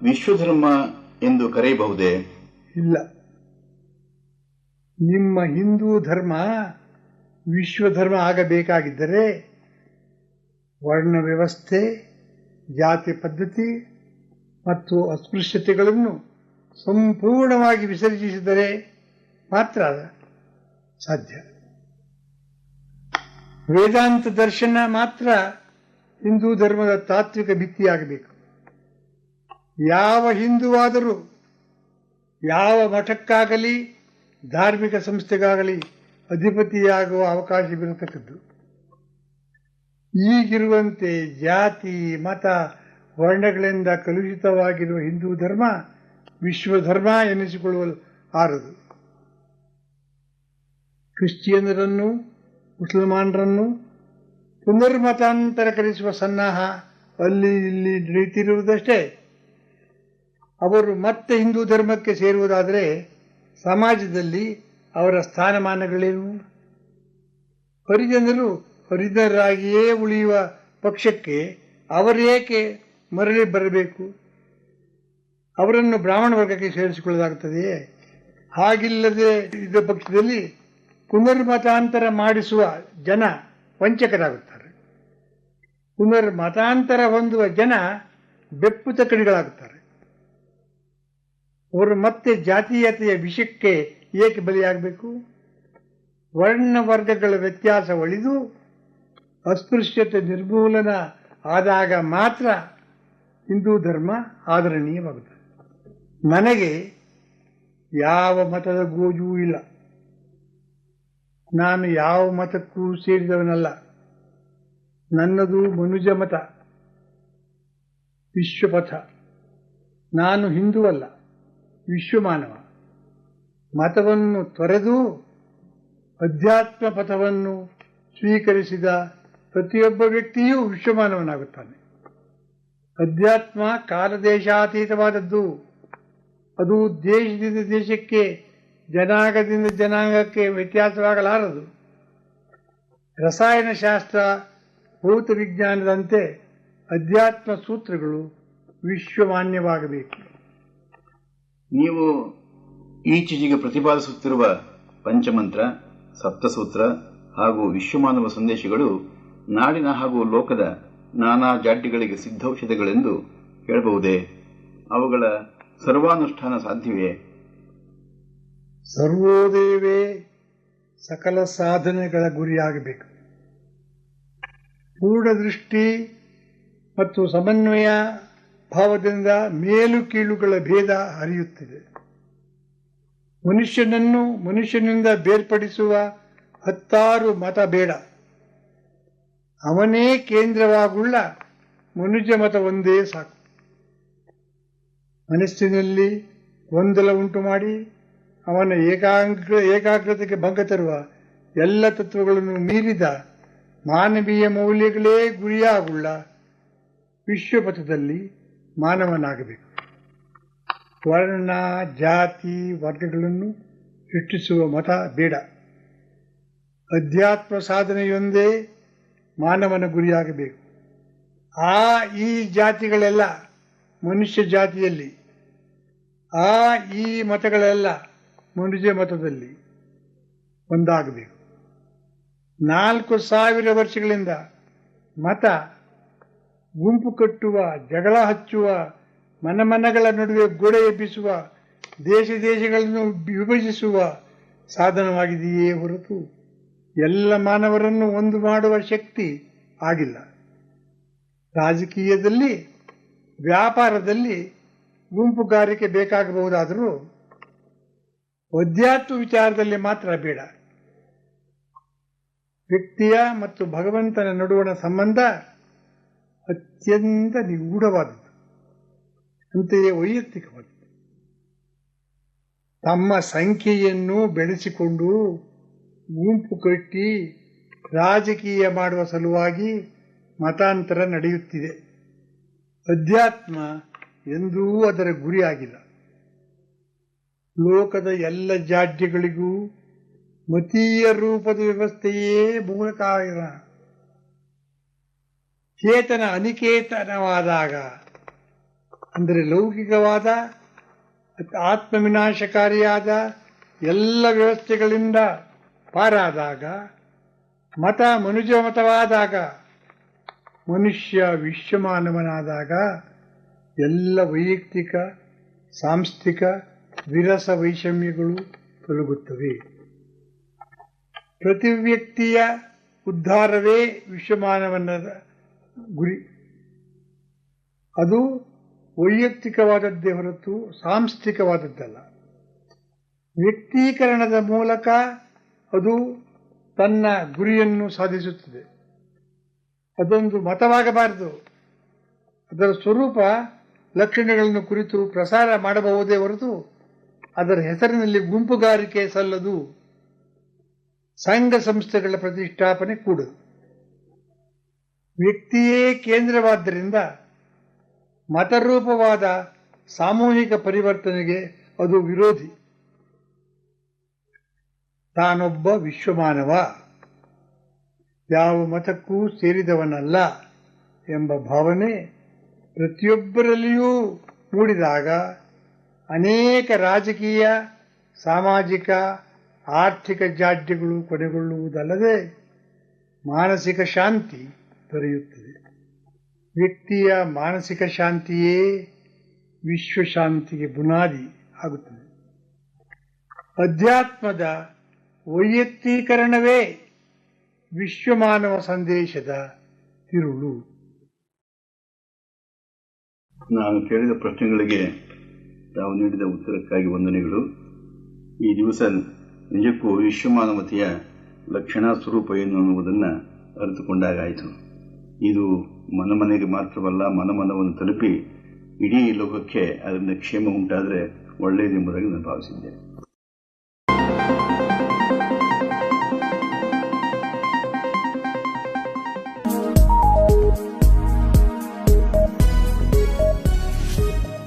ವಿಶ್ವಧರ್ಮ ಎಂದು ಕರೆಯಬಹುದೇ? ಇಲ್ಲ. ನಿಮ್ಮ ಹಿಂದೂ ಧರ್ಮ ವಿಶ್ವಧರ್ಮ ಆಗಬೇಕಾಗಿದ್ದರೆ ವರ್ಣ ವ್ಯವಸ್ಥೆ, ಜಾತಿ ಪದ್ಧತಿ ಮತ್ತು ಅಸ್ಪೃಶ್ಯತೆಗಳನ್ನು ಸಂಪೂರ್ಣವಾಗಿ ವಿಸರ್ಜಿಸಿದರೆ ಮಾತ್ರ ಸಾಧ್ಯ. ವೇದಾಂತ ದರ್ಶನ ಮಾತ್ರ ಹಿಂದೂ ಧರ್ಮದ ತಾತ್ವಿಕ ಭಿತ್ತಿಯಾಗಬೇಕು. ಯಾವ ಹಿಂದೂವಾದರೂ ಯಾವ ಮಠಕ್ಕಾಗಲಿ ಧಾರ್ಮಿಕ ಸಂಸ್ಥೆಗಾಗಲಿ ಅಧಿಪತಿಯಾಗುವ ಅವಕಾಶವಿರತಕ್ಕದ್ದು. ಈಗಿರುವಂತೆ ಜಾತಿ, ಮತ, ವರ್ಣಗಳಿಂದ ಕಲುಷಿತವಾಗಿರುವ ಹಿಂದೂ ಧರ್ಮ ವಿಶ್ವಧರ್ಮ ಎನಿಸಿಕೊಳ್ಳಲು ಆರದು. ಕ್ರಿಶ್ಚಿಯನ್ನರನ್ನು, ಮುಸಲ್ಮಾನರನ್ನು ಪುನರ್ಮತಾಂತರಕರಿಸುವ ಸನ್ನಾಹ ಅಲ್ಲಿ ಇಲ್ಲಿ ನಡೆಯುತ್ತಿರುವುದಷ್ಟೇ. ಅವರು ಮತ್ತೆ ಹಿಂದೂ ಧರ್ಮಕ್ಕೆ ಸೇರುವುದಾದರೆ ಸಮಾಜದಲ್ಲಿ ಅವರ ಸ್ಥಾನಮಾನಗಳೇನು? ಹರಿಜನರು ಹರಿಜನರಾಗಿಯೇ ಉಳಿಯುವ ಪಕ್ಷಕ್ಕೆ ಅವರೇಕೆ ಮರಳಿ ಬರಬೇಕು? ಅವರನ್ನು ಬ್ರಾಹ್ಮಣ ವರ್ಗಕ್ಕೆ ಸೇರಿಸಿಕೊಳ್ಳಲಾಗುತ್ತದೆಯೇ? ಹಾಗಿಲ್ಲದೆ ಇದ್ದ ಪಕ್ಷದಲ್ಲಿ ಪುನರ್ಮತಾಂತರ ಮಾಡಿಸುವ ಜನ ವಂಚಕರಾಗುತ್ತಾರೆ. ಪುನರ್ಮತಾಂತರ ಹೊಂದುವ ಜನ ಬೆಪ್ಪು ತಕ್ಕಡಿಗಳಾಗುತ್ತಾರೆ. ಅವರು ಮತ್ತೆ ಜಾತೀಯತೆಯ ವಿಷಕ್ಕೆ ಏಕೆ ಬಲಿಯಾಗಬೇಕು? ವರ್ಣ ವರ್ಗಗಳ ವ್ಯತ್ಯಾಸ ಒಳಿದು ಅಸ್ಪೃಶ್ಯತೆ ನಿರ್ಮೂಲನ ಆದಾಗ ಮಾತ್ರ ಹಿಂದೂ ಧರ್ಮ ಆದರಣೀಯವಾಗುತ್ತದೆ. ನನಗೆ ಯಾವ ಮತದ ಗೋಜೂ ಇಲ್ಲ. ನಾನು ಯಾವ ಮತಕ್ಕೂ ಸೇರಿದವನಲ್ಲ. ನನ್ನದು ಮನುಜ ಮತ, ವಿಶ್ವಪಥ. ನಾನು ಹಿಂದೂ ಅಲ್ಲ, ವಿಶ್ವಮಾನವ. ಮತವನ್ನು ತೊರೆದು ಅಧ್ಯಾತ್ಮ ಪಥವನ್ನು ಸ್ವೀಕರಿಸಿದ ಪ್ರತಿಯೊಬ್ಬ ವ್ಯಕ್ತಿಯೂ ವಿಶ್ವಮಾನವನಾಗುತ್ತಾನೆ. ಅಧ್ಯಾತ್ಮ ಕಾಲದೇಶಾತೀತವಾದದ್ದು. ಅದು ದೇಶದಿಂದ ದೇಶಕ್ಕೆ, ಜನಾಂಗದಿಂದ ಜನಾಂಗಕ್ಕೆ ವ್ಯತ್ಯಾಸವಾಗಲಾರದು. ರಸಾಯನಶಾಸ್ತ್ರ, ಭೌತ ವಿಜ್ಞಾನದಂತೆ ಅಧ್ಯಾತ್ಮ ಸೂತ್ರಗಳು ವಿಶ್ವಮಾನ್ಯವಾಗಬೇಕು. ನೀವು ಈಚೆಗೆ ಪ್ರತಿಪಾದಿಸುತ್ತಿರುವ ಪಂಚಮಂತ್ರ, ಸಪ್ತಸೂತ್ರ ಹಾಗೂ ವಿಶ್ವಮಾನವ ಸಂದೇಶಗಳು ನಾಡಿನ ಹಾಗೂ ಲೋಕದ ನಾನಾ ಜಾಡ್ಯಗಳಿಗೆ ಸಿದ್ಧೌಷಧಗಳೆಂದು ಹೇಳಬಹುದೇ? ಅವುಗಳ ಸರ್ವಾನುಷ್ಠಾನ ಸಾಧ್ಯವೇ? ಸರ್ವೋದಯವೇ ಸಕಲ ಸಾಧನೆಗಳ ಗುರಿಯಾಗಬೇಕು. ಪೂರ್ಣ ದೃಷ್ಟಿ ಮತ್ತು ಸಮನ್ವಯ ಭಾವದಿಂದ ಮೇಲು ಕೀಳುಗಳ ಭೇದ ಹರಿಯುತ್ತಿದೆ. ಮನುಷ್ಯನನ್ನು ಮನುಷ್ಯನಿಂದ ಬೇರ್ಪಡಿಸುವ 10 ಮತ ಬೇಡ. ಅವನೇ ಕೇಂದ್ರವಾಗುಳ್ಳ ಮನುಜ ಮತ ಒಂದೇ ಸಾಕು. ಮನಸ್ಸಿನಲ್ಲಿ ಗೊಂದಲ ಉಂಟು ಮಾಡಿ ಅವನ ಏಕಾಗ್ರತೆಗೆ ಭಂಗ ತರುವ ಎಲ್ಲ ತತ್ವಗಳನ್ನು ಮೀರಿದ ಮಾನವೀಯ ಮೌಲ್ಯಗಳೇ ಗುರಿಯಾಗುಳ್ಳ ವಿಶ್ವಪಥದಲ್ಲಿ ಮಾನವನಾಗಬೇಕು. ವರ್ಣ, ಜಾತಿ, ವರ್ಗಗಳನ್ನು ಸೃಷ್ಟಿಸುವ ಮತ ಬೇಡ. ಅಧ್ಯಾತ್ಮ ಸಾಧನೆಯೊಂದೇ ಮಾನವನ ಗುರಿಯಾಗಬೇಕು. ಈ ಜಾತಿಗಳೆಲ್ಲ ಮನುಷ್ಯ ಜಾತಿಯಲ್ಲಿ, ಈ ಮತಗಳೆಲ್ಲ ಮನುಷ್ಯ ಮತದಲ್ಲಿ ಒಂದಾಗಬೇಕು. 4000 ವರ್ಷಗಳಿಂದ ಮತ ಗುಂಪು ಕಟ್ಟುವ, ಜಗಳ ಹಚ್ಚುವ, ಮನಗಳ ನಡುವೆ ಗೋಡೆ ಎಬ್ಬಿಸುವ, ದೇಶಗಳನ್ನು ವಿಭಜಿಸುವ ಸಾಧನವಾಗಿದೆಯೇ ಹೊರತು ಎಲ್ಲ ಮಾನವರನ್ನು ಒಂದು ಮಾಡುವ ಶಕ್ತಿ ಆಗಿಲ್ಲ. ರಾಜಕೀಯದಲ್ಲಿ, ವ್ಯಾಪಾರದಲ್ಲಿ ಗುಂಪುಗಾರಿಕೆ ಬೇಕಾಗಬಹುದಾದರೂ ಅಧ್ಯಾತ್ಮ ವಿಚಾರದಲ್ಲಿ ಮಾತ್ರ ಬೇಡ. ವ್ಯಕ್ತಿಯ ಮತ್ತು ಭಗವಂತನ ನಡುವಣ ಸಂಬಂಧ ಅತ್ಯಂತ ನಿಗೂಢವಾದದ್ದು, ಅಂತೆಯೇ ವೈಯಕ್ತಿಕವಾದದ್ದು. ತಮ್ಮ ಸಂಖ್ಯೆಯನ್ನು ಬೆಳೆಸಿಕೊಂಡು ಗುಂಪು ಕಟ್ಟಿ ರಾಜಕೀಯ ಮಾಡುವ ಸಲುವಾಗಿ ಮತಾಂತರ ನಡೆಯುತ್ತಿದೆ. ಅಧ್ಯಾತ್ಮ ಎಂದೂ ಅದರ ಗುರಿಯಾಗಿಲ್ಲ. ಲೋಕದ ಎಲ್ಲ ಜಾಡ್ಯಗಳಿಗೂ ಮತೀಯ ರೂಪದ ವ್ಯವಸ್ಥೆಯೇ ಮೂಲ ಕಾರಣ. ಚೇತನ ಅನಿಕೇತನವಾದಾಗ ಅಂದರೆ ಲೌಕಿಕವಾದ ಆತ್ಮವಿನಾಶಕಾರಿಯಾದ ಎಲ್ಲ ವ್ಯವಸ್ಥೆಗಳಿಂದ ಪಾರಾದಾಗ, ಮತ ಮನುಜ ಮತವಾದಾಗ, ಮನುಷ್ಯ ವಿಶ್ವಮಾನವನಾದಾಗ ಎಲ್ಲ ವೈಯಕ್ತಿಕ ಸಾಂಸ್ಥಿಕ ವಿರಸ ವೈಷಮ್ಯಗಳು ತೊಲಗುತ್ತವೆ. ಪ್ರತಿ ವ್ಯಕ್ತಿಯ ಉದ್ಧಾರವೇ ವಿಶ್ವಮಾನವನ ಗುರಿ. ಅದು ವೈಯಕ್ತಿಕವಾದದ್ದೇ ಹೊರತು ಸಾಂಸ್ಥಿಕವಾದದ್ದಲ್ಲ. ವ್ಯಕ್ತೀಕರಣದ ಮೂಲಕ ಅದು ತನ್ನ ಗುರಿಯನ್ನು ಸಾಧಿಸುತ್ತದೆ. ಅದೊಂದು ಮತವಾಗಬಾರದು. ಅದರ ಸ್ವರೂಪ ಲಕ್ಷಣಗಳನ್ನು ಕುರಿತು ಪ್ರಸಾರ ಮಾಡಬಹುದೇ ಹೊರತು ಅದರ ಹೆಸರಿನಲ್ಲಿ ಗುಂಪುಗಾರಿಕೆ ಸಲ್ಲದು. ಸಂಘ ಸಂಸ್ಥೆಗಳ ಪ್ರತಿಷ್ಠಾಪನೆ ಕೂಡದು. ವ್ಯಕ್ತಿಯೇ ಕೇಂದ್ರವಾದ್ದರಿಂದ ಮತರೂಪವಾದ ಸಾಮೂಹಿಕ ಪರಿವರ್ತನೆಗೆ ಅದು ವಿರೋಧಿ. ತಾನೊಬ್ಬ ವಿಶ್ವಮಾನವ, ಯಾವ ಮತಕ್ಕೂ ಸೇರಿದವನಲ್ಲ ಎಂಬ ಭಾವನೆ ಪ್ರತಿಯೊಬ್ಬರಲ್ಲಿಯೂ ಮೂಡಿದಾಗ ಅನೇಕ ರಾಜಕೀಯ, ಸಾಮಾಜಿಕ, ಆರ್ಥಿಕ ಜಾಡ್ಯಗಳು ಕೊನೆಗೊಳ್ಳುವುದಲ್ಲದೆ ಮಾನಸಿಕ ಶಾಂತಿ ದೊರೆಯುತ್ತದೆ. ವ್ಯಕ್ತಿಯ ಮಾನಸಿಕ ಶಾಂತಿಯೇ ವಿಶ್ವಶಾಂತಿಗೆ ಬುನಾದಿ ಆಗುತ್ತದೆ. ಅಧ್ಯಾತ್ಮದ ವೈಯಕ್ತೀಕರಣವೇ ವಿಶ್ವಮಾನವ ಸಂದೇಶದ ತಿರುಳು. ನಾನು ಕೇಳಿದ ಪ್ರಶ್ನೆಗಳಿಗೆ ತಾವು ನೀಡಿದ ಉತ್ತರಕ್ಕಾಗಿ ವಂದನೆಗಳು. ಈ ದಿವಸ ನಿಜಕ್ಕೂ ವಿಶ್ವಮಾನವತೆಯ ಲಕ್ಷಣ ಸ್ವರೂಪ ಏನು ಅನ್ನುವುದನ್ನು ಅರಿತುಕೊಂಡಾಗಾಯಿತು. ಇದು ಮನೆಗೆ ಮಾತ್ರವಲ್ಲ, ಮನವನ್ನು ತಲುಪಿ ಇಡೀ ಲೋಕಕ್ಕೆ ಅದರಿಂದ ಕ್ಷೇಮ ಉಂಟಾದರೆ ಒಳ್ಳೆಯದೆಂಬುದಾಗಿ ನಾನು ಭಾವಿಸಿದ್ದೇನೆ.